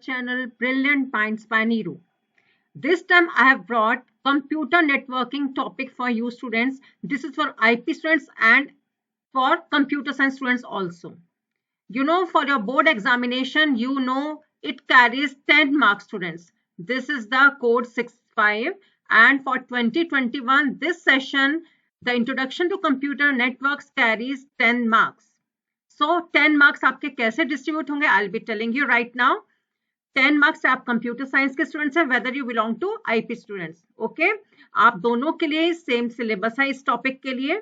channel Brilliant Minds by Neeru. This time I have brought computer networking topic for you students. This is for IP students and for computer science students also. You know, for your board examination, you know it carries 10 marks students. This is the code 65 and for 2021 this session the introduction to computer networks carries 10 marks. So 10 marks आपके कैसे distribute होंगे? I'll be telling you right now. 10 marks आप computer science के students हैं, whether you belong to IP students. Okay, आप दोनों के लिए सेम सिलेबस है इस टॉपिक के लिए.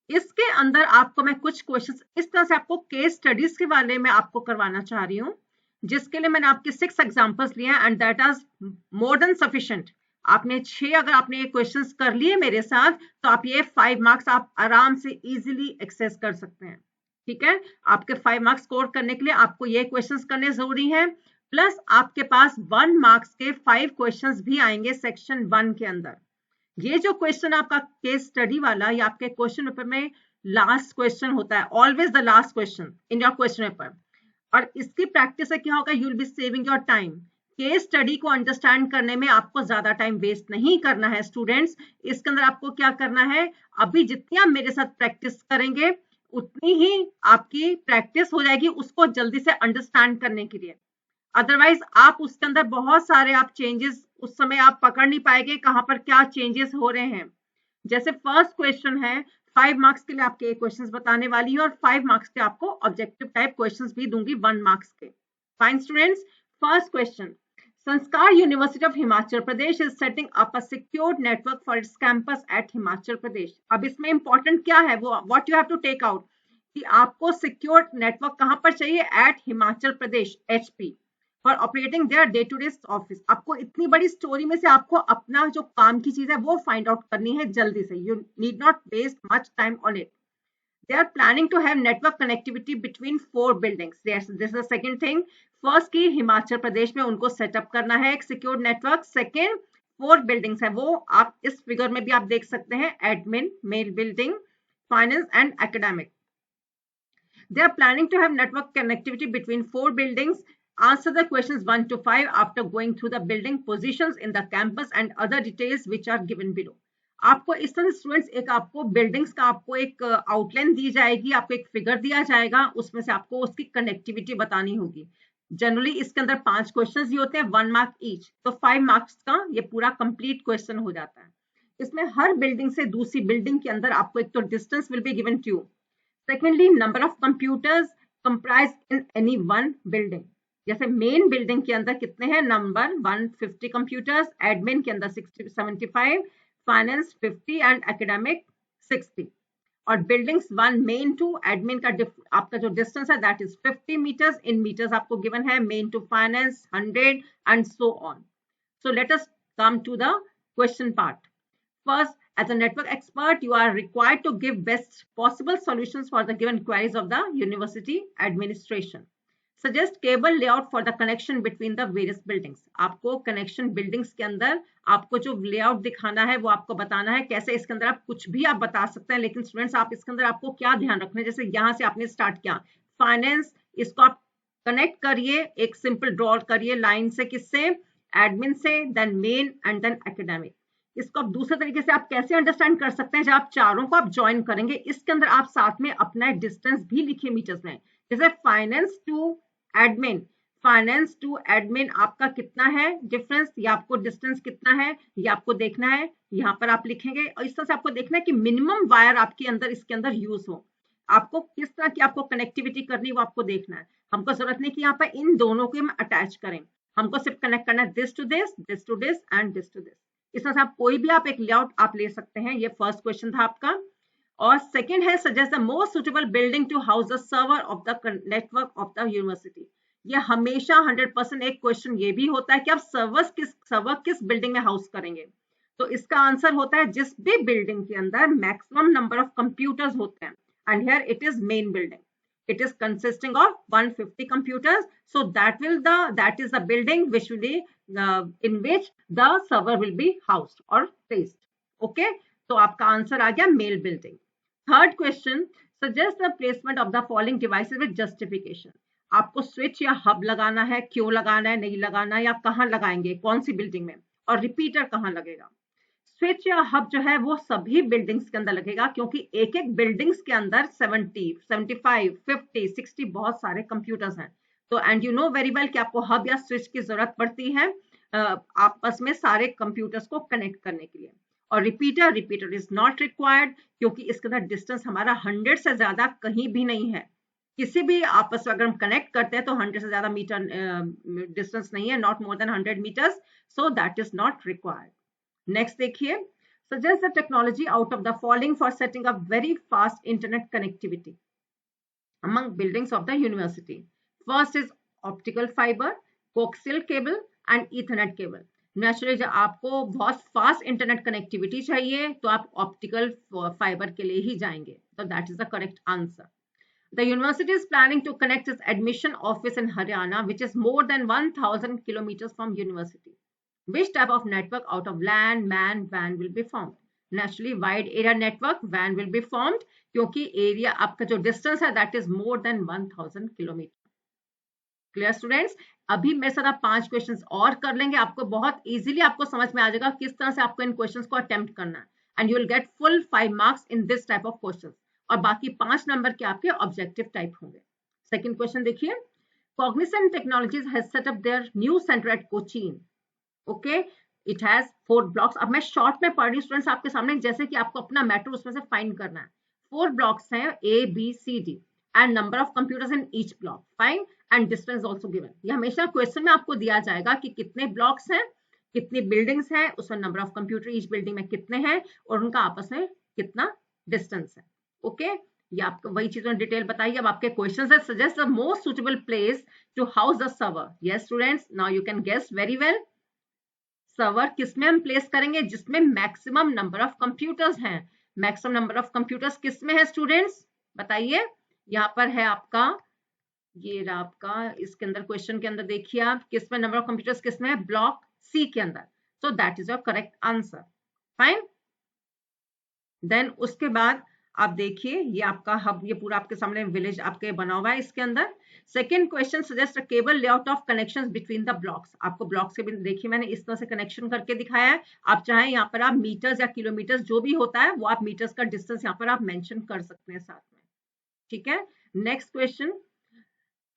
इसके अंदर आपको मैं कुछ क्वेश्चंस इस तरह से आपको केस स्टडीज के बारे में आपको करवाना चाह रही हूँ, जिसके लिए मैंने आपके 6 एग्जांपल्स लिए हैं and that is more than sufficient. आपने 6 अगर आपने ये क्वेश्चंस कर लिए मेरे साथ तो आप ये 5 मार्क्स आप आराम से इजीली एक्सेस कर सकते हैं. ठीक है, आपके 5 मार्क्स स्कोर करने के लिए आपको ये क्वेश्चंस करने जरूरी है, प्लस आपके पास 1 मार्क्स के 5 क्वेश्चंस भी आएंगे सेक्शन 1 के अंदर. ये जो क्वेश्चन आपका केस स्टडी वाला, ये आपके क्वेश्चन पेपर में लास्ट क्वेश्चन होता है, always the last question in your question paper. और इसकी प्रैक्टिस से क्या होगा, you will be saving your time. Case study को अंडरस्टैंड करने में आपको ज्यादा टाइम वेस्ट नहीं करना है स्टूडेंट्स. इसके अंदर आपको क्या करना है, अभी जितनी आप मेरे साथ प्रैक्टिस करेंगे उतनी ही आपकी प्रैक्टिस हो जाएगी उसको जल्दी से अंडरस्टैंड करने के लिए. अदरवाइज आप उसके अंदर बहुत सारे आप चेंजेस उस समय आप पकड़ नहीं पाएंगे कहां पर क्या चेंजेस हो रहे हैं. जैसे फर्स्ट क्वेश्चन है, 5 मार्क्स के लिए आपके क्वेश्चंस बताने वाली हूँ और 5 मार्क्स के आपको ऑब्जेक्टिव टाइप क्वेश्चंस भी दूंगी 1 मार्क्स के. Fine students, first question, Sanskar university of Himachal Pradesh is setting up a secured network for its campus at Himachal Pradesh. अब इसमें इंपॉर्टेंट क्या है, वो what you have to take out कि आपको सिक्योर्ड नेटवर्क कहां पर चाहिए, at Himachal Pradesh HP for operating their day to day office. आपको इतनी बड़ी स्टोरी में से आपको अपना जो काम की चीज है वो फाइंड आउट करनी है जल्दी से. You need not waste much time on it. They are planning to have network connectivity between 4 buildings. Yes, this is the second thing. First की हिमाचल प्रदेश में उनको सेटअप करना है एक सिक्योर नेटवर्क. सेकेंड 4 बिल्डिंग्स है, वो आप इस फिगर में भी आप देख सकते हैं, admin, mail building, finance and academic. They are planning to have network connectivity between 4 buildings. Answer the questions 1 to 5 after going through the building positions in the campus and other details which are given below. आपको इस तरह students एक आपको buildings का आपको एक outline दी जाएगी, आपको एक फिगर दिया जाएगा, उसमें से आपको उसकी कनेक्टिविटी बतानी होगी. जनरली इसके अंदर 5 क्वेश्चंस ही होते हैं, 1 मार्क ईच, तो 5 मार्क्स का ये पूरा कंप्लीट क्वेश्चन हो जाता है. इसमें हर बिल्डिंग से दूसरी बिल्डिंग के अंदर आपको एक तो distance will be given to. Secondly number of computers comprise in any one building. जैसे मेन बिल्डिंग के अंदर कितने हैं, नंबर 150 कंप्यूटर्स, एडमिन के अंदर 75, फाइनेंस 50 एंड एकेडमिक 60. और बिल्डिंग्स 1 मेन टू एडमिन का आपका जो डिस्टेंस है that is 50 meters. In meters आपको गिवन है, main to finance 100 and so on. So let us come to the question part. First, as a network expert, you are required to give best possible solutions for the given queries of the university administration. Suggest cable layout for the connection between the various buildings. आपको connection buildings के अंदर आपको जो layout दिखाना है वो आपको बताना है कैसे. इसके अंदर आप कुछ भी आप बता सकते हैं, लेकिन स्टूडेंट्स आप इसके अंदर आपको क्या ध्यान रखना है, जैसे यहाँ से आपने स्टार्ट किया फाइनेंस, इसको आप कनेक्ट करिए, एक सिंपल ड्रॉ करिए लाइन से, किससे, एडमिन से, then main and then academic. इसको आप दूसरे तरीके से आप कैसे अंडरस्टैंड कर सकते हैं, जब आप चारों को आप ज्वाइन करेंगे इसके अंदर आप साथ में अपना डिस्टेंस भी लिखिए मीटर्स में. जैसे फाइनेंस टू एडमिन आपका कितना है डिफरेंस, ये आपको डिस्टेंस कितना है ये आपको देखना है, यहाँ पर आप लिखेंगे. और इस तरह से आपको देखना है कि मिनिमम वायर आपके अंदर इसके अंदर यूज हो. आपको किस तरह की आपको कनेक्टिविटी करनी वो आपको देखना है. हमको जरूरत नहीं कि यहाँ पर इन दोनों को हम अटैच करें, हमको सिर्फ कनेक्ट करना है this to this, this to this and this to this. इस तरह से आप कोई भी आप एक लेआउट आप ले सकते हैं. ये फर्स्ट क्वेश्चन था आपका. और सेकंड है, suggest the most suitable building to house the server of the network of the university. ये हमेशा 100% एक क्वेश्चन ये भी होता है कि आप सर्वर किस बिल्डिंग में हाउस करेंगे. तो इसका आंसर होता है जिस भी बिल्डिंग के अंदर मैक्सिमम नंबर ऑफ कंप्यूटर्स होते हैं. And here it is main building. It is consisting of 150 computers, so that is the building which will be in which the server will be housed or placed. Okay, so आपका answer आ गया mail building. Third question, suggest the placement of the following devices with justification. आपको switch या hub लगाना है, क्यों लगाना है, नहीं लगाना है, या कहाँ लगाएंगे, कौन सी बिल्डिंग में, और रिपीटर कहाँ लगेगा। स्विच या हब जो है वो सभी बिल्डिंग्स के अंदर लगेगा, क्योंकि एक एक बिल्डिंग्स के अंदर 70, 75, 50, 60 बहुत सारे कंप्यूटर्स हैं। तो and you know very well कि आपको हब या स्विच की जरूरत पड़ती है आपस में सारे कंप्यूटर्स को कनेक्ट करने के लिए। और रिपीटर इज नॉट रिक्वायर्ड, क्योंकि इसके अंदर डिस्टेंस हमारा 100 से ज्यादा कहीं भी नहीं है। किसी भी आपस में अगर हम कनेक्ट करते हैं तो 100 से ज्यादा मीटर डिस्टेंस नहीं है, not more than 100 meters, so that is not required. Next देखिए, suggest the technology out of the following for setting up very fast internet connectivity among buildings of the university. First is optical fiber, coaxial cable and ethernet cable. Naturally जब आपको बहुत fast internet connectivity चाहिए तो आप optical fibre के लिए ही जाएंगे, तो that is the correct answer. The university is planning to connect its admission office in Haryana, which is more than 1,000 kilometers from university. Which type of network out of LAN, MAN, WAN will be formed? Naturally, wide area network WAN will be formed, क्योंकि area आपका जो distance है that is more then 1000 kilometre. Clear students? अभी मेरे साथ आप 5 questions और कर लेंगे, आपको बहुत इजीली आपको समझ में आ जाएगा किस तरह से आपको इन क्वेश्चंस को अटेम्प्ट करना है, and you will get full 5 marks in this type of questions, और बाकी 5 नंबर के आपके ऑब्जेक्टिव टाइप होंगे. सेकंड क्वेश्चन देखिए, Cognizant Technologies has set up their new center at Cochin. Okay, it has 4 blocks. अब मैं शॉर्ट में पढ़ रही हूँ स्टूडेंट्स आपके सामने, जैसे कि आपको अपना मेट्रो उसमें से फाइंड करना है. 4 ब्लॉक्स हैं, A B C D, and number of computers in each block, fine, and distance also given. ये हमेशा क्वेश्चन में आपको दिया जाएगा कि कितने ब्लॉक्स हैं, कितनी बिल्डिंग्स हैं, उसमें number of computer each building में कितने हैं, और उनका आपस में कितना डिस्टेंस है. ओके, ये आपको वही चीजों डिटेल बताइए. अब आपके क्वेश्चन है, suggest the most suitable place to house the server. Yes students, now you can guess very well. Server किसमें हम प्लेस करेंगे, जिसमें मैक्सिमम नंबर ऑफ कंप्यूटर्स हैं. मैक्सिमम नंबर ऑफ कंप्यूटर्स किसमें है स्टूडेंट्स, बताइए. यहाँ पर है आपका, ये आपका इसके अंदर क्वेश्चन के अंदर देखिए आप, किसमें नंबर ऑफ कंप्यूटर्स किसमें है, ब्लॉक सी के अंदर. So that is your correct answer, fine. Then उसके बाद आप देखिए, ये आपका हब, ये पूरा आपके सामने विलेज आपके बना हुआ है इसके अंदर. Second question, suggest cable layout of connections between the blocks. आपको ब्लॉक्स के भी देखिए मैंने इस तरह से कनेक्शन करके दिखाया है. आप चाहें यहाँ पर आप मीटर्स या किलोमीटर्स जो भी होता है वो आप मीटर्स का डिस्टेंस यहाँ पर आप मेंशन कर सकते हैं साथ में. ठीक है. Next question,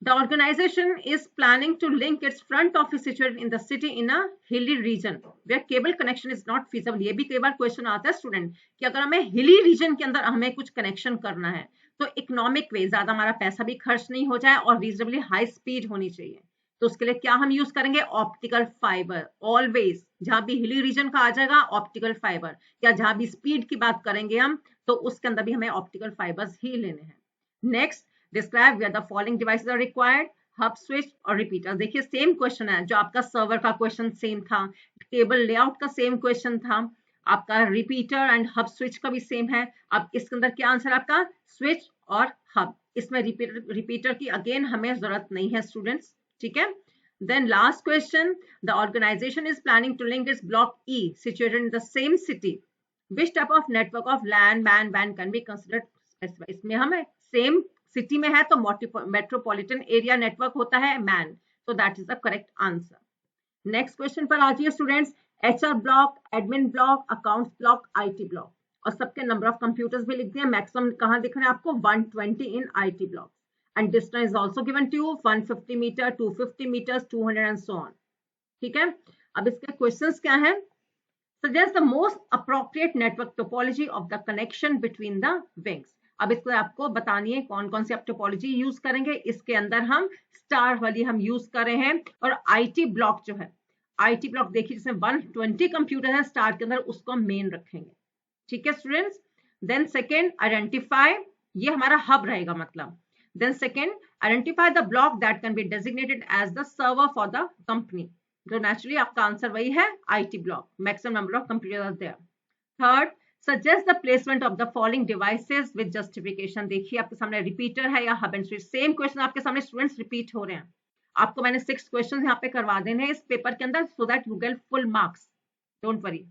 the organization is planning to link its front office situated in the city in a hilly region where cable connection is not feasible. ये भी कई बार क्वेश्चन आता है स्टूडेंट कि अगर हमें हिली रीजन के अंदर हमें कुछ कनेक्शन करना है तो इकोनॉमिक वे, ज्यादा हमारा पैसा भी खर्च नहीं हो जाए और रीजनेबली हाई स्पीड होनी चाहिए, तो उसके लिए क्या हम यूज करेंगे, ऑप्टिकल फाइबर. ऑलवेज जहां भी हिली रीजन का आ जाएगा ऑप्टिकल फाइबर, या जहां भी स्पीड की बात करेंगे हम तो उसके अंदर भी हमें ऑप्टिकल फाइबर्स ही लेने हैं. Next, describe where the following devices are required, hub, switch और repeater. देखिए सेम क्वेश्चन है, जो आपका सर्वर का क्वेश्चन सेम था, केबल लेआउट का सेम क्वेश्चन था, आपका रिपीटर एंड हब स्विच का भी सेम है. अब इसके अंदर क्या आंसर आपका, स्विच और हब. इसमें रिपीटर की अगेन हमें जरूरत नहीं है स्टूडेंट्स. ठीक है. Then last question, the organization is planning to link its block E situated in the same city. Which type of network of LAN, MAN, WAN can be considered? इसमें हमें same city में है तो metropolitan area network होता है man, तो that is the correct answer. Next question पर आ जाइए students. HR block, admin block, accounts block, IT block, और सबके नंबर ऑफ कंप्यूटर्स भी लिख दिए. मैक्सिमम कहाँ दिख रहे हैं आपको, 120 in IT block, and distance is also given to you, 150 meter, 250 meter, 200 and so on. ठीक है. अब इसके क्वेश्चंस क्या है, suggest the most appropriate network topology of the connection between the wings. अब इसको आपको बतानी है कौन कौन सी आप टोपोलॉजी यूज करेंगे. इसके अंदर हम स्टार वाली हम यूज कर रहे हैं, और आईटी ब्लॉक जो है, आईटी ब्लॉक देखिए जिसमें 120 कंप्यूटर है स्टार के अंदर, उसको हम मेन रखेंगे. ठीक है स्टूडेंट्स. देन सेकेंड, आइडेंटिफाई, ये हमारा हब रहेगा मतलब. Then second, identify the block that can be designated as the server for the company. तो नेचुरली आपका आंसर वही है, IT block, maximum number of computer are there. Third, suggest the placement of the following devices with justification. देखिए आपके सामने repeater है या hub and switch. Same question आपके सामने स्टूडेंट्स रिपीट हो रहे हैं. आपको मैंने 6 क्वेश्चन यहाँ पे करवा देने हैं इस पेपर के अंदर, so that you get full marks, don't worry.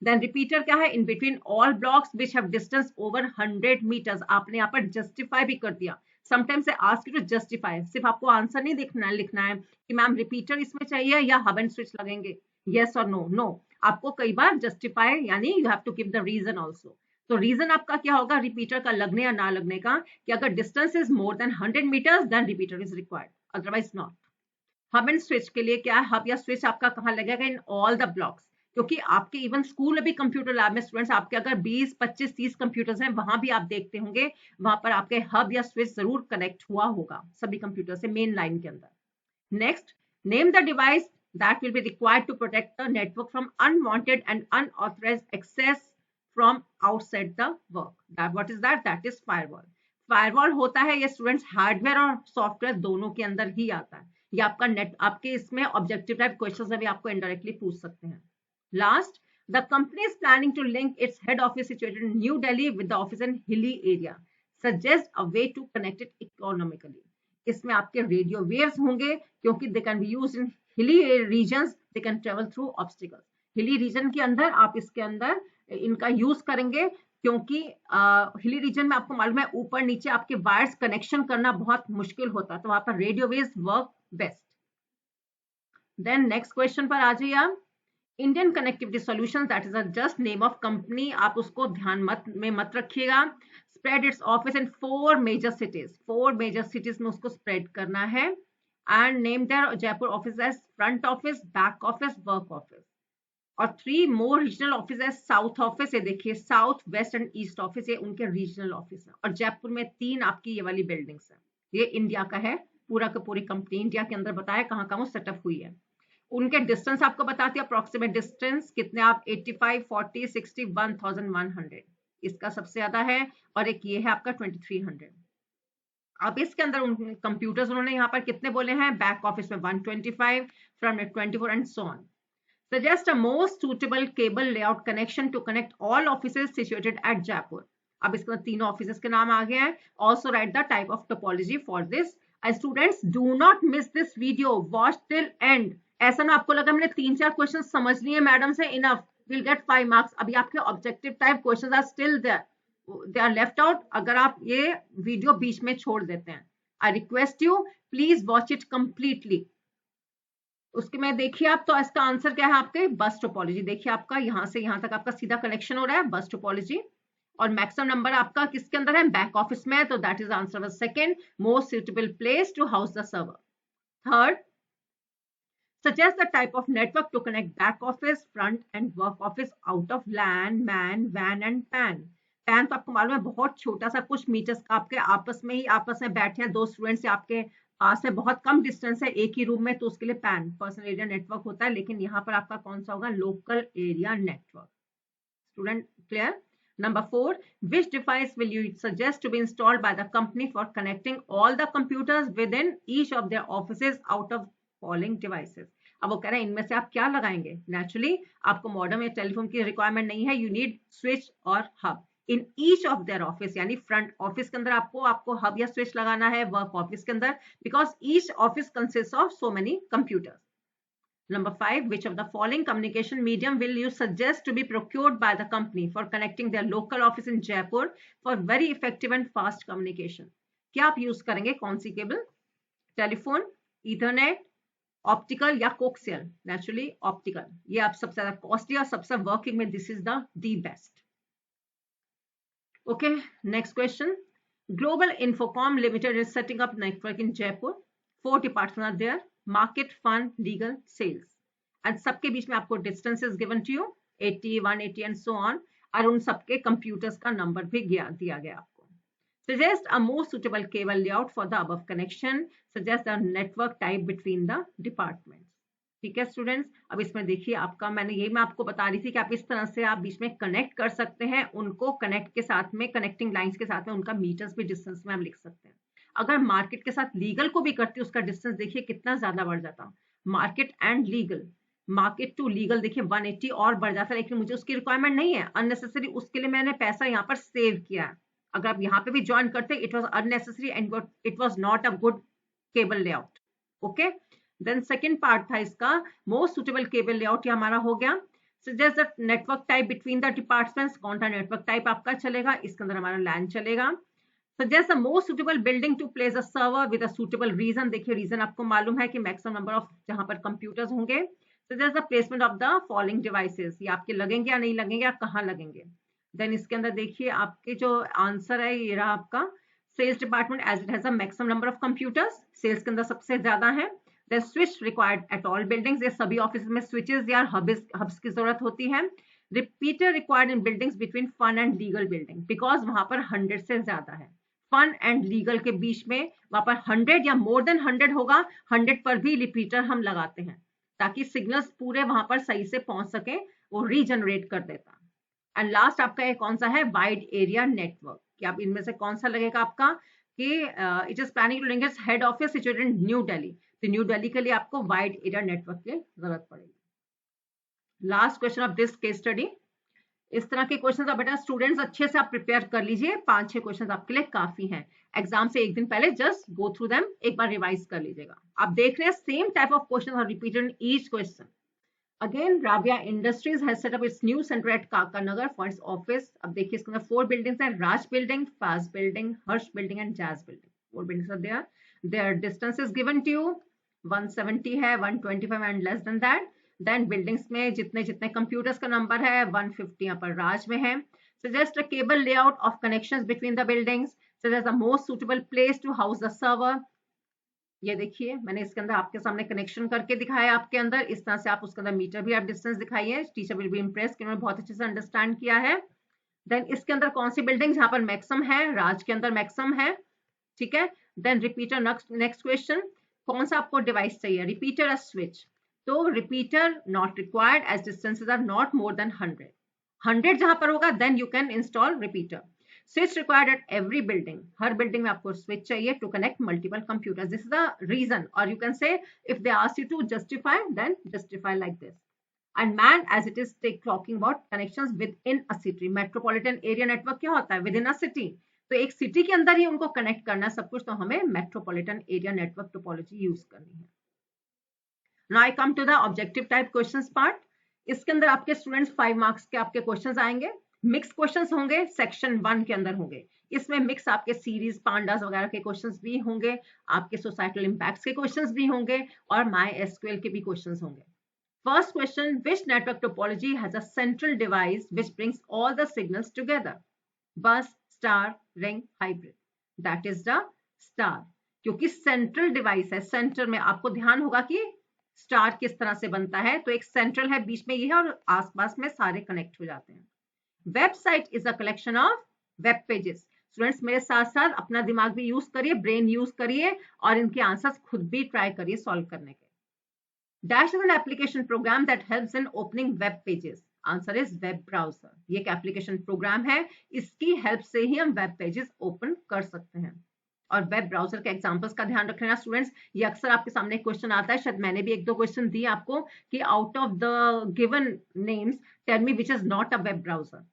Then repeater क्या है, in between all blocks which have distance over 100 meters. आपने यहाँ पर जस्टिफाई भी कर दिया, sometimes they ask you to justify, सिर्फ आपको आंसर नहीं लिखना है कि मैम रिपीटर इसमें चाहिए या हब एंड स्विच लगेंगे, यस और नो, नो, आपको कई बार जस्टिफाई यानी you have to give the reason also. तो रीजन आपका क्या होगा रिपीटर का लगने या ना लगने का, कि अगर distance is more than 100 meters then repeater is required, otherwise not. Hub and switch के लिए क्या है, हब या स्विच आपका कहाँ लगेगा, इन ऑल द ब्लॉक्स, क्योंकि आपके इवन स्कूल में भी कंप्यूटर लैब में स्टूडेंट्स आपके अगर 20, 25, 30 कंप्यूटर्स हैं, वहां भी आप देखते होंगे वहां पर आपके हब या स्विच जरूर कनेक्ट हुआ होगा सभी कंप्यूटर से मेन लाइन के अंदर। Next, name the device that will be required to protect the network from unwanted and unauthorized access from outside the work. That what is that? That is firewall. Firewall होता है ये students hardware और software दोनों के अंदर ही आता है। ये आपका नेट आपके इसमें ऑब्जेक्टिव टाइप क्वेश्चंस भी आपको इनडायरेक्टली पूछ सकते हैं। Last, the company is planning to link its head office situated in New Delhi with the office in hilly area. Suggest a way to connect it economically. इसमें आपके radio waves होंगे क्योंकि they can be used in hilly regions, they can travel through obstacles. Hilly region के अंदर आप इसके अंदर इनका यूज करेंगे क्योंकि हिली रीजन में आपको मालूम है ऊपर नीचे आपके वायर्स कनेक्शन करना बहुत मुश्किल होता है, तो वहां पर radio waves work best. Then next question पर आ जाइए आप। Indian connectivity solutions, that is a just name of company, आप उसको ध्यान मत रखिएगा। Spread its office in 4 major cities, 4 major cities में उसको स्प्रेड करना है। And name their Jaipur office as front office, back office, work office, और 3 more regional office as south office, ये देखिए south, west and east office, ये उनके regional office है। और जयपुर में 3 आपकी ये वाली बिल्डिंग्स है। ये इंडिया का है, पूरा का पूरी कंपनी इंडिया के अंदर बताया कहाँ कहाँ वो सेटअप हुई है। उनके डिस्टेंस आपको बताती है अप्रोक्सीमेट डिस्टेंस कितने, आप 85, 40, 60, 1100, इसका सबसे ज्यादा है। और एक ये है आपका 2300। अब इसके अंदर कंप्यूटर्स उन्होंने यहाँ पर कितने बोले हैं, बैक ऑफिस में 125, फ्रंट में 24 and so on. Suggest a most suitable cable layout connection to connect all offices situated at Jaipur. अब इसके बाद तीनों ऑफिसेस के नाम आ गए हैं। Also write the type of topology for this. Students, do not miss this video. Watch till end. ऐसा ना आपको लगा हमने 3-4 क्वेश्चन समझ लिए मैडम से, इनफ, विल गेट 5 मार्क्स। अभी आपके objective type questions are still there, they are left out अगर आप ये वीडियो बीच में छोड़ देते हैं। I request you please watch it completely. उसके में देखिए आप, तो इसका आंसर क्या है आपके, बस टोपोलॉजी। देखिए आपका यहाँ से यहाँ तक आपका सीधा कनेक्शन हो रहा है, बस टोपोलॉजी। और मैक्सिमम नंबर आपका किसके अंदर है, बैक ऑफिस में, तो that is answer second, most suitable place to house the server. Third, suggest the type of network to connect back office, front and work office out of LAN, MAN, WAN and PAN. PAN तो आपको मालूम है बहुत छोटा सा, कुछ metres का, आपके आपस में बैठे हैं 2 स्टूडेंट्स, आपके पास है, बहुत कम डिस्टेंस है एक ही रूम में, तो उसके लिए PAN, पर्सनल एरिया नेटवर्क होता है। लेकिन यहाँ पर आपका कौन सा होगा, local area network. Student clear? Number 4, which device will you suggest to be installed by the company for connecting all the computers within each of their offices out of following devices? अब वो कह रहे हैं इनमें से आप क्या लगाएंगे। नेचुरली आपको मॉडेम या टेलीफोन की रिक्वायरमेंट नहीं है, यू नीड स्विच और hub in each of their office, यानी फ्रंट ऑफिस के अंदर आपको हब या स्विच लगाना है, वर्क ऑफिस के अंदर, because each office consist of so many computers. Number 5, which of the following communication medium will you suggest to be procured by the company for connecting their local office in Jaipur for very effective and fast communication? क्या आप use करेंगे, कौन सी cable, telephone, ethernet, optical या coaxial? Naturally optical, ये आप सबसे ज्यादा कॉस्टली और सबसे वर्किंग में this is the best. Okay, next question. Global infocom limited is setting up network in Jaipur, 4 department are there, market, fund, legal, sales, and सबके बीच में आपको distances given to you 80, 180 and so on, और उन सबके computers का number भी दिया गया आपको। Suggest a more suitable cable layout for the above connection. Suggest the network type between the departments. ठीक है स्टूडेंट्स, अब इसमें देखिए आपका, मैं आपको बता रही थी कि आप इस तरह से आप बीच में कनेक्ट कर सकते हैं उनको, कनेक्ट के साथ में, कनेक्टिंग लाइंस के साथ में उनका मीटर्स भी डिस्टेंस में आप लिख सकते हैं। अगर मार्केट के साथ लीगल को भी करती है, उसका डिस्टेंस देखिए कितना ज्यादा बढ़ जाता, market and legal, market to legal देखिए 180 और बढ़ जाता, लेकिन मुझे उसकी रिक्वायरमेंट नहीं है, अननेसेसरी, उसके लिए मैंने पैसा यहाँ पर सेव किया है। अगर आप यहाँ पे भी ज्वाइन करते, it was unnecessary and it was not a good cable layout. Okay, then second part था इसका, मोस्ट सुटेबल केबल लेआउट, ये हमारा हो गया। Suggest the network type between the departments, कौन सा नेटवर्क टाइप आपका चलेगा, इसके अंदर हमारा लैन चलेगा। Suggest the most suitable building to place a server with a suitable reason. देखिए रीजन आपको मालूम है कि मैक्सिमम नंबर ऑफ जहां पर कंप्यूटर्स होंगे. Suggest the placement of the following devices. ये आपके लगेंगे या नहीं लगेंगे या कहाँ लगेंगे. देन इसके अंदर देखिए आपके जो आंसर है ये रहा आपका sales department as it has a maximum number of computers. Sales के अंदर सबसे ज्यादा है. The switch required at all buildings. ये सभी ऑफिस में स्विचेस या हब्स की जरूरत होती है. Repeater required in buildings between fun and legal building because वहां पर 100 से ज्यादा है. फन एंड लीगल के बीच में वहां पर 100 या मोर देन 100 होगा. 100 पर भी रिपीटर हम लगाते हैं ताकि सिग्नल्स पूरे वहां पर सही से पहुंच सके. वो रीजनरेट कर देता. एंड लास्ट आपका ये कौन सा है वाइड एरिया नेटवर्क. कि आप इनमें से कौन सा लगेगा आपका कि it is planning to link its head office situated in New Delhi. तो न्यू दिल्ली के लिए आपको वाइड एरिया नेटवर्क की जरूरत पड़ेगी. Last question of this case study. इस तरह के क्वेश्चंस आप बेटा स्टूडेंट्स अच्छे से आप प्रिपेयर कर लीजिए. 5-6 क्वेश्चंस आपके लिए काफी हैं. एग्जाम से एक दिन पहले जस्ट गो थ्रू देम, एक बार रिवाइज कर लीजिएगा. आप देख रहे हैं same type of questions are repeated in each question. Again, Rabia Industries has set up its new center at Kakanagar for its office. अब देखिए इसके अंदर 4 buildings हैं. Raj building, Faz building, Harsh building and Jazz building. 4 buildings are there. Their distance is given to you. 170 है, 125 and less than that. Then buildings में जितने जितने computers का नंबर है 150 यहाँ पर राज में है. Suggest a cable layout of connections between the buildings. Suggest the most suitable place to house the server. ये देखिए मैंने इसके अंदर आपके सामने कनेक्शन करके दिखाया. आपके अंदर इस तरह से आप उसके अंदर मीटर भी आप डिस्टेंस दिखाइए. टीचर विल बी इम्प्रेस कि उन्होंने बहुत अच्छे से अंडरस्टैंड किया है. देन इसके अंदर कौन सी बिल्डिंग जहां पर मैक्सिमम है. राज के अंदर मैक्सिमम है. ठीक है. Then repeater. नेक्स्ट क्वेश्चन, कौन सा आपको डिवाइस चाहिए. रिपीटर या स्विच. तो repeater not required as distances are not more than 100 जहां पर होगा then you can install repeater. Switch required at every building. हर building में आपको switch चाहिए to connect multiple computers. This is the reason, or you can say if they ask you to justify, then justify like this. And man, as it is talking about connections within a city. Metropolitan area network क्या होता है? Within a city. तो एक city के अंदर ही उनको connect करना है सब कुछ, तो हमें metropolitan area network topology use करनी है. Now I come to the objective type questions part. इसके अंदर आपके students 5 marks के आपके questions आएंगे. मिक्स क्वेश्चंस होंगे. सेक्शन 1 के अंदर होंगे. इसमें मिक्स आपके सीरीज पांडास वगैरह के क्वेश्चंस भी होंगे. आपके सोसाइटल इंपैक्ट्स के क्वेश्चंस भी होंगे और माई एसक्यूएल के भी क्वेश्चंस होंगे. First question, which network topology has a central device which brings all the signals together. Bus, star, ring, hybrid. That is the star. क्योंकि सेंट्रल डिवाइस है. Centre में आपको ध्यान होगा कि स्टार किस तरह से बनता है. तो एक सेंट्रल है, बीच में ये है और आसपास में सारे कनेक्ट हो जाते हैं. Website is a collection of web pages. Students मेरे साथ साथ अपना दिमाग भी यूज करिए, ब्रेन यूज करिए और इनके आंसर्स खुद भी ट्राई करिए सॉल्व करने के. Dash is an application program that helps in opening web pages. Answer is web browser. ये एक एप्लीकेशन प्रोग्राम है, इसकी हेल्प से ही हम वेब पेजेस ओपन कर सकते हैं. और वेब ब्राउजर के एग्जांपल्स का ध्यान रखना स्टूडेंट्स. ये अक्सर आपके सामने क्वेश्चन आता है, शायद मैंने भी 1-2 क्वेश्चन दिए आपको कि out of the given names tell me which is not a web browser.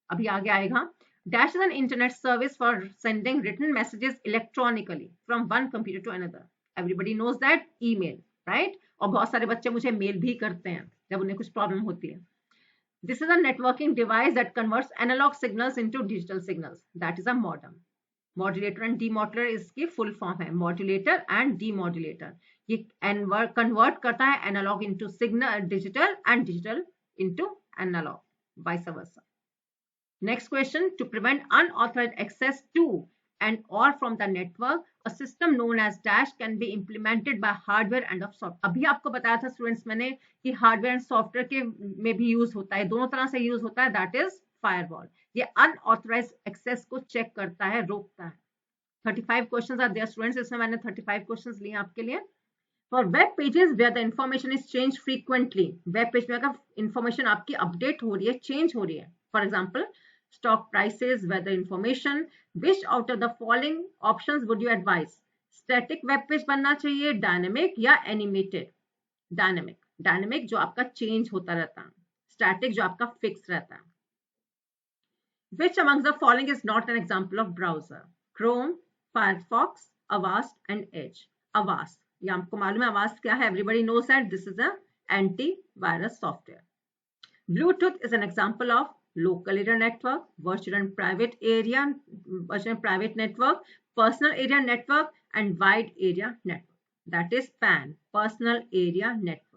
अभी आगे आएगा. Dash is an internet service for sending written messages electronically from one computer to another. Everybody knows that email, right? और बहुत सारे बच्चे मुझे mail भी करते हैं जब उन्हें कुछ प्रॉब्लम होती है. This is a networking device that converts analog signals into digital signals. That is a modem. Modulator and demodulator इसकी full form है. Modulator and demodulator. ये convert करता है analog into signal, digital and digital into analog, vice versa. Next question, to prevent unauthorized access to and or from the network, a system known as Dash can be implemented by hardware and of software. अभी आपको बताया था students मैंने कि hardware and software के में भी use होता है, दोनों तरह से यूज होता है. That is firewall. ये अनऑथराइज्ड एक्सेस को चेक करता है, रोकता है. 35 क्वेश्चंस आर देयर स्टूडेंट्स. इसमें मैंने 35 क्वेश्चंस लिए आपके लिए. For web pages where the information is change frequently. Web page में अगर इंफॉर्मेशन आपकी अपडेट हो रही है, चेंज हो रही है. For example stock prices, weather information. Which out of the following options would you advise? Static web page बनना चाहिए, dynamic या animated? Dynamic. Dynamic जो आपका change होता रहता है. Static जो आपका fixed रहता है. Which amongst the following is not an example of browser? Chrome, Firefox, Avast and Edge. Avast. ये आपको मालूम है Avast क्या है? Everybody knows that this is a anti-virus software. Bluetooth is an example of local area network, virtual and private network, personal area network, and wide area network. That is PAN, personal area network.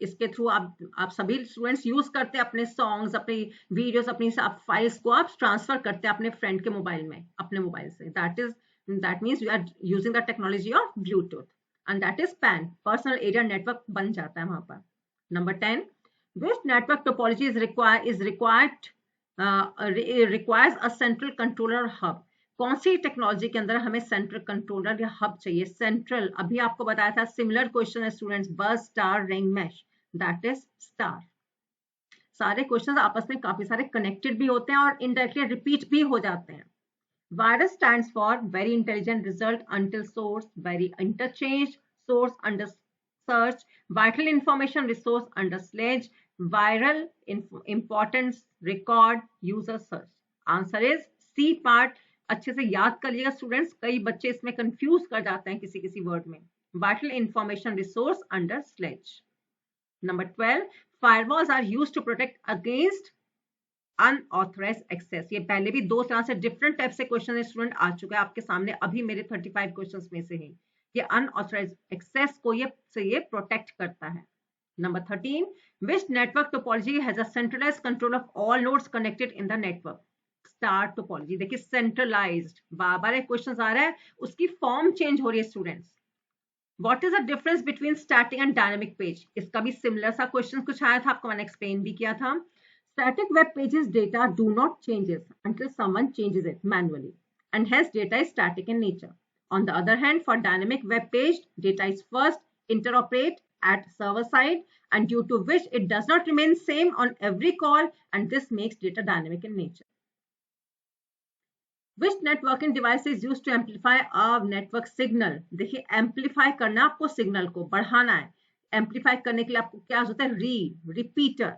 इसके through आप सभी students use करते हैं अपने songs, अपनी videos, अपनी files को आप ट्रांसफर करते हैं अपने फ्रेंड के मोबाइल में, अपने मोबाइल से. That means you are using the technology of Bluetooth and that is PAN, personal area network बन जाता है वहां पर. Number 10, which network topology requires a central controller hub. कौन सी टेक्नोलॉजी के अंदर हमें सेंट्रल कंट्रोलर या हब चाहिए? सेंट्रल, अभी आपको बताया था, सिमिलर क्वेश्चन है students, bus, star, ring, mesh. That is star. सारे क्वेश्चंस आपस में काफी सारे कनेक्टेड भी होते हैं और इनडायरेक्टली रिपीट भी हो जाते हैं. Virus stands for very intelligent result until source, very interchange, source under search, vital information resource under sledge, viral importance record user search. Answer is C part. अच्छे से याद कर लीजिएगा स्टूडेंट्स, कई बच्चे इसमें कंफ्यूज कर जाते हैं किसी किसी वर्ड में. Vital information resource under sledge. Number 12, firewalls are used to protect against unauthorized access. ये पहले भी दो तरह से डिफरेंट टाइप से क्वेश्चन स्टूडेंट आ चुका है आपके सामने अभी मेरे 35 क्वेश्चंस में से ही. ये अनऑथराइज्ड एक्सेस को ये प्रोटेक्ट करता है. Number 13, which network topology has a centralised control of all nodes connected in the network? Star topology. देखिए सेंट्रलाइज्ड, बार-बार एक क्वेश्चन आ रहा है, उसकी फॉर्म चेंज हो रही है students. What is the difference between static and dynamic page? इसका भी सिमिलर सा क्वेश्चन कुछ आया था, आपको मैंने एक्सप्लेन भी किया था. Static web pages data do not changes until someone changes it manually, and hence data is static in nature. On the other hand, for dynamic web page, data is first interoperate at server side, and due to which it does not remain same on every call, and this makes data dynamic in nature. Which networking device is used to amplify a network signal? देखिए amplify करना, आपको signal को बढ़ाना है. amplify करने के लिए आपको क्या होता है? रिपीटर.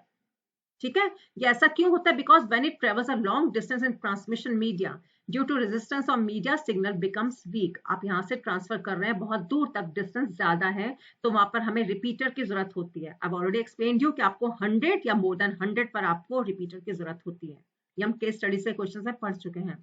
ठीक है, ये ऐसा क्यों होता है? Because when it travels a long distance in transmission media, due to resistance of media, signal becomes weak. आप यहाँ से ट्रांसफर कर रहे हैं, बहुत दूर तक डिस्टेंस ज्यादा है, तो वहां पर हमें रिपीटर की जरूरत होती है. अब ऑलरेडी एक्सप्लेन यू कि आपको 100 या मोर देन 100 पर आपको रिपीटर की जरूरत होती है. ये हम केस स्टडी से क्वेश्चन से पढ़ चुके हैं,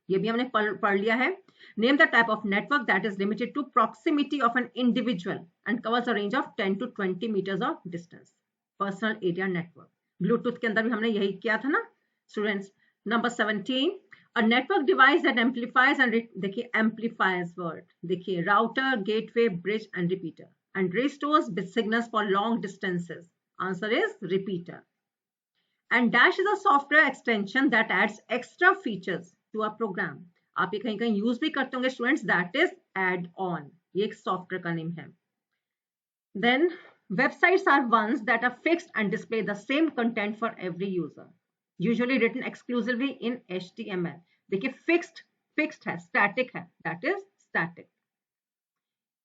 ये भी हमने पढ़ लिया है. Name the type of network that is limited to proximity of an individual and covers a range of 10 to 20 meters of distance. Personal area network. Bluetooth के अंदर भी हमने यही किया था ना students. Number 17, a network device that amplifies and, देखिए amplifies word, देखिए router, gateway, bridge and repeater, and restores signals for long distances. Answer is repeater. And dash is a software extension that adds extra features to a program. आप ये कहीं कहीं use भी करते होंगे students, that is add on. ये एक software का नेम है. Then websites are ones that are fixed and display the same content for every user, usually written exclusively in HTML. देखिए fixed है, static है, that is static.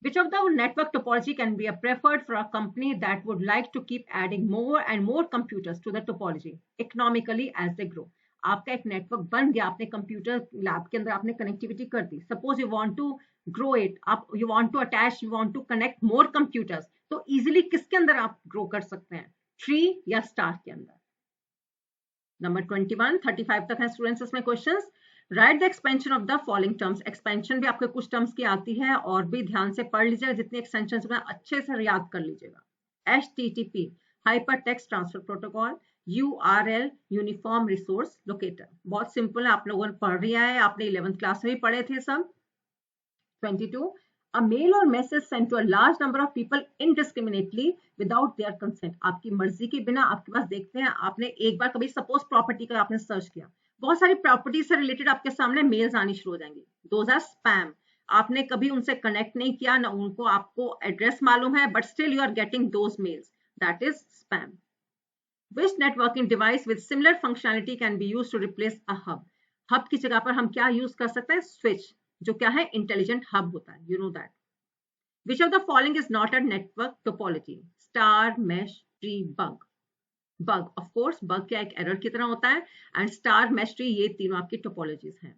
Which of the network topology can be preferred for a company that would like to keep adding more and more computers to the topology economically as they grow? आपका एक network बन गया, आपने computer lab के अंदर आपने connectivity कर दी. Suppose you want to grow it, आप you want to attach, you want to connect more computers, तो इजीली किसके अंदर आप ग्रो कर सकते हैं? ट्री या स्टार के अंदर. नंबर 21, 35 तक है स्टूडेंट्स इसमें questions. Right the expansion of the following terms. Expansion भी आपके कुछ टर्म्स की आती है और भी ध्यान से पढ़ लीजिएगा, जितनी एक्सटेंशन अच्छे से याद कर लीजिएगा. HTTP, hyper text transfer protocol. URL, uniform resource locator. बहुत सिंपल है, आप लोगों ने पढ़ लिया है, आपने 11th क्लास में भी पढ़े थे सब. 22, a mail or message sent to a large number of people indiscriminately without their consent. आपकी मर्जी के बिना आपके पास, देखते हैं आपने एक बार कभी सपोज प्रॉपर्टी का आपने सर्च किया, बहुत सारी प्रॉपर्टी से रिलेटेड आपके सामने मेल्स आनी शुरू हो जाएंगी. Those are spam. आपने कभी उनसे कनेक्ट नहीं किया, ना उनको आपको एड्रेस मालूम है, but still you are getting those mails. That is spam. Which networking device with similar functionality can be used to replace a hub? Hub की जगह पर हम क्या यूज कर सकते हैं? स्विच, जो क्या है? इंटेलिजेंट हब होता है. You know that. Which of the following is not a network topology? Star, mesh, tree, bug. Bug, of course, bug क्या एक एरर की तरह होता है, and star, mesh, tree ये तीनों आपकी टोपोलॉजीज हैं.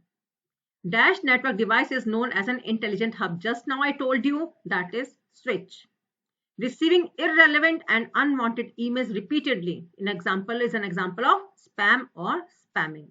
Dash network device is known as an intelligent hub. Just now I told you that is switch. Receiving irrelevant and unwanted emails repeatedly. An example is an example of spam or spamming.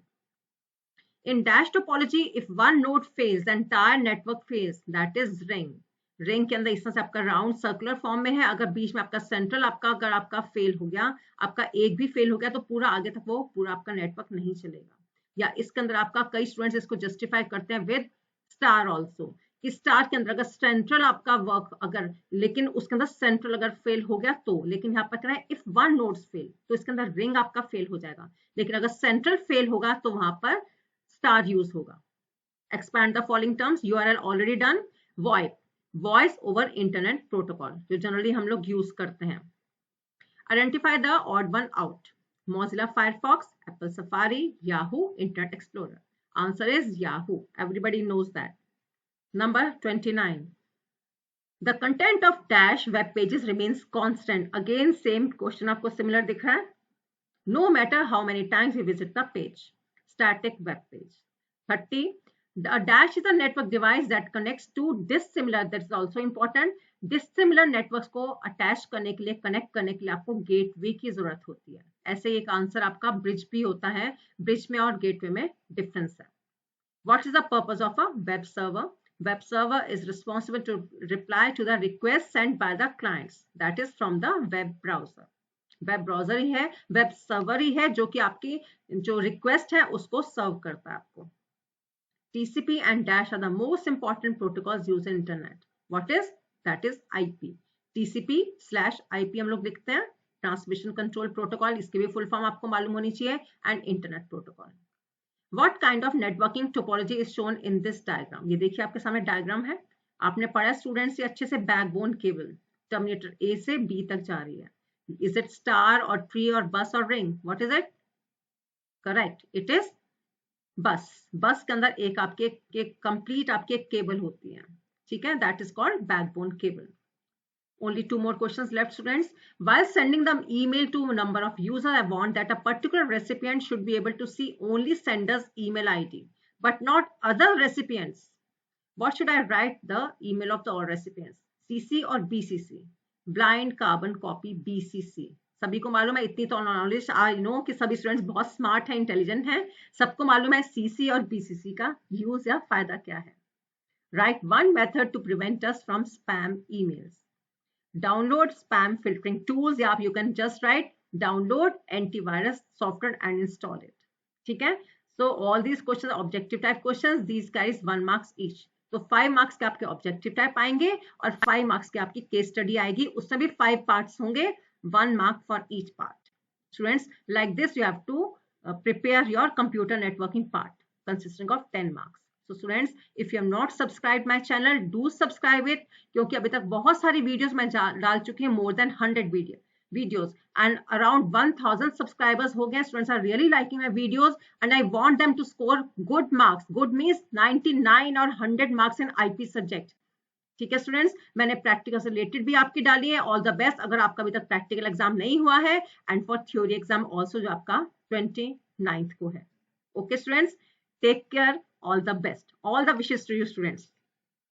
In dash topology, if one node fails, the entire network fails. That is ring. Ring के अंदर इस तरह से आपका round circular form में है. अगर बीच में आपका सेंट्रल अगर आपका फेल हो गया, आपका एक भी फेल हो गया, तो पूरा आगे तक वो पूरा आपका नेटवर्क नहीं चलेगा. या इसके अंदर आपका कई स्टूडेंट्स इसको जस्टिफाई करते हैं विद स्टार ऑल्सो, कि स्टार के अंदर अगर सेंट्रल आपका वर्क अगर, लेकिन उसके अंदर सेंट्रल अगर फेल हो गया तो, लेकिन यहाँ पर कह रहा है इफ वन नोड्स फेल, तो इसके अंदर रिंग आपका फेल हो जाएगा. लेकिन अगर सेंट्रल फेल होगा तो वहां पर स्टार यूज होगा. Expand the following terms. URL already done. VoIP, voice over internet protocol, जो जनरली हम लोग यूज करते हैं. Identify the odd one out. Mozilla Firefox, Apple Safari, Yahoo, Internet Explorer. Answer is Yahoo. Everybody knows that. Number 29. The content of dash web pages remains constant. Again, same question आपको similar दिख रहा है. No matter how many times you visit the page. Static web page. 30. A dash is a network device that connects two dissimilar, that is also important, dissimilar networks को attach करने के लिए, connect करने के लिए आपको गेटवे की जरूरत होती है. ऐसे एक आंसर आपका ब्रिज भी होता है. ब्रिज में और गेटवे में डिफरेंस है. What is the purpose of a web server? Web server is responsible to reply to the request sent by the clients, that is from the web browser. Web browser ही है, web server ही है जो कि आपकी जो request है उसको सर्व करता है आपको. TCP and dash are the most important protocols used in internet. What is? That is IP. TCP/IP हम लोग लिखते हैं, ट्रांसमिशन कंट्रोल प्रोटोकॉल, इसकी भी फुल फॉर्म आपको मालूम होनी चाहिए, and internet protocol. What kind of networking topology is shown in this diagram? ये देखिए आपके सामने डायग्राम है. आपने पढ़ा स्टूडेंट्स से अच्छे से, बैकबोन केबल टर्मिनेटर A से B तक जा रही है. Is it star or tree or bus or ring? What is it? Correct. It is बस. बस के अंदर एक आपके कंप्लीट आपके केबल होती है. ठीक है, that is called backbone cable. Only 2 more questions left, students. While sending the email to a number of users, I want that a particular recipient should be able to see only sender's email ID, but not other recipients. What should I write the email of the all recipients? CC or BCC? Blind carbon copy BCC. सभी को मालूम है, इतनी तो knowledge I know कि सभी students बहुत smart हैं, इंटेलिजेंट हैं, सबको मालूम है सीसी और बीसीसी का यूज या फायदा क्या है. Right one method to prevent us from spam emails. Download spam filtering tools, या आप you can just right download antivirus software and install it. ठीक है, so all these question objective type question, these carries 1 marks each. तो 5 marks के आपके objective type आएंगे और 5 marks की आपकी केस स्टडी आएगी. उसमें भी 5 पार्ट्स होंगे, 1 mark for each part. Students, like this you have to prepare your computer networking part consisting of 10 marks. So students, if you have not subscribed my channel, do subscribe it, क्योंकि अभी तक बहुत सारी videos मैं डाल चुकी हूँ, more than 100 videos and around 1000 subscribers हो गए. Students are really liking my videos and I want them to score good marks. Good means 99 or 100 marks in IP subject. ठीक है स्टूडेंट्स, मैंने प्रैक्टिकल से रिलेटेड भी आपकी डाली है. ऑल द बेस्ट अगर आपका अभी तक प्रैक्टिकल एग्जाम नहीं हुआ है, and for theory exam also जो आपका 29th को है. Okay students, take care, all the best, all the wishes to you students.